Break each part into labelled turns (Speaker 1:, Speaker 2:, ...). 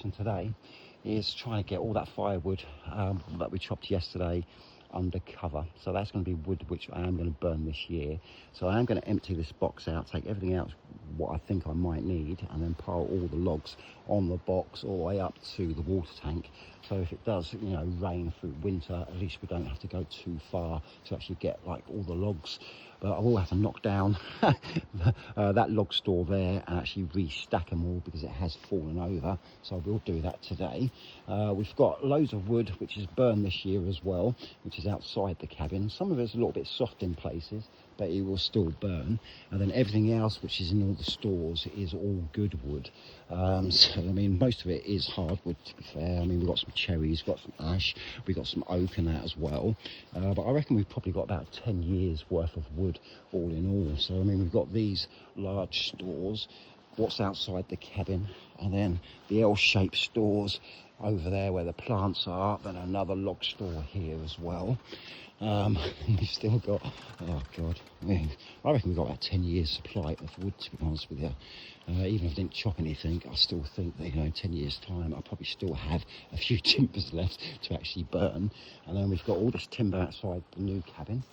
Speaker 1: mission today is trying to get all that firewood that we chopped yesterday under cover. So that's going to be wood which I am going to burn this year. So I am going to empty this box out, take everything out what I think I might need, and then pile all the logs on the box all the way up to the water tank. So if it does, you know, rain through winter, at least we don't have to go too far to actually get like all the logs. But I will have to knock down that log store there and actually restack them all because it has fallen over. So I will do that today. We've got loads of wood which is burned this year as well, which is outside the cabin. Some of it's a little bit soft in places, but it will still burn. And then everything else which is in all the stores is all good wood. So I mean, most of it is hardwood, to be fair. I mean, we've got some cherries, got some ash, we've got some oak and that as well. But I reckon we've probably got about 10 years worth of wood all in all. So I mean, we've got these large stores, what's outside the cabin, and then the L-shaped stores over there where the plants are, then another log store here as well. We've still got, oh god, I reckon we've got about 10 years supply of wood, to be honest with you. Even if I didn't chop anything, I still think that, you know, in 10 years time I'll probably still have a few timbers left to actually burn. And then we've got all this timber outside the new cabin.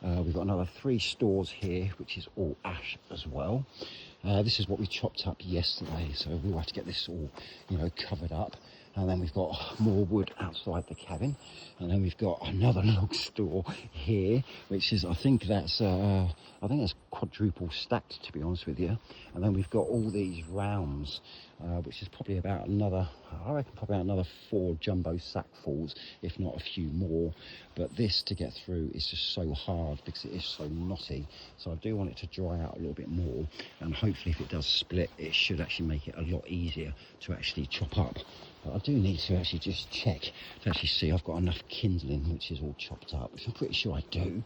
Speaker 1: We've got another 3 stores here which is all ash as well. This is what we chopped up yesterday, so we'll have to get this all, you know, covered up. And then we've got more wood outside the cabin, and then we've got another log store here, which is, I think that's quadruple stacked, to be honest with you. And then we've got all these rounds, which is probably about another, I reckon probably another 4 jumbo sackfuls, if not a few more. But this to get through is just so hard because it is so knotty. So I do want it to dry out a little bit more, and hopefully if it does split, it should actually make it a lot easier to actually chop up. But I do need to actually just check to actually see I've got enough kindling which is all chopped up, which I'm pretty sure I do.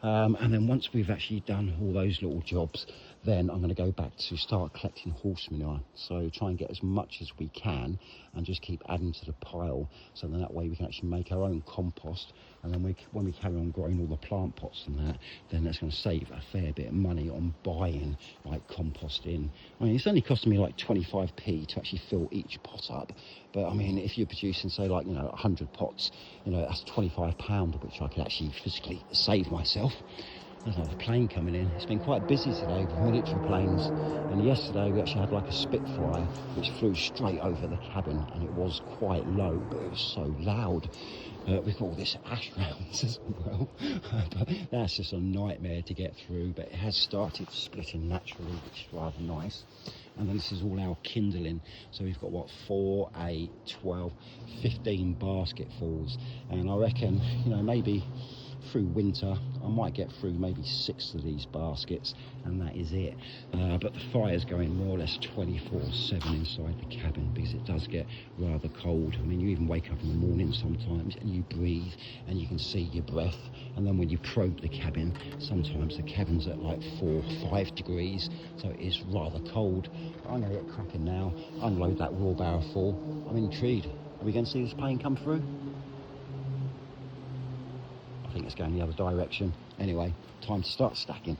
Speaker 1: And then once we've actually done all those little jobs, then I'm going to go back to start collecting horse manure. So try and get as much as we can and just keep adding to the pile, so then that way we can actually make our own compost. And then when we carry on growing all the plant pots and that, then that's going to save a fair bit of money on buying like compost in. I mean, it's only costing me like 25p to actually fill each pot up. But I mean, if you're producing, say, like, you know, 100 pots, you know, that's £25, which I could actually physically save myself. There's another plane coming in. It's been quite busy today with military planes, and yesterday we actually had like a Spitfire which flew straight over the cabin, and it was quite low, but it was so loud. We've got all this ash rounds as well, but that's just a nightmare to get through. But it has started splitting naturally, which is rather nice. And then this is all our kindling. So we've got, what, 4, 8, 12, 15 basketfuls. And I reckon, you know, maybe through winter I might get through maybe 6 of these baskets, and that is it. But the fire's going more or less 24/7 inside the cabin because it does get rather cold. I mean, you even wake up in the morning sometimes and you breathe and you can see your breath, and then when you probe the cabin, sometimes the cabin's at like 4 or 5 degrees, so it is rather cold. I'm going to get cracking now, unload that wheelbarrow full. I'm intrigued. Are we going to see this plane come through? I think it's going the other direction. Anyway, time to start stacking.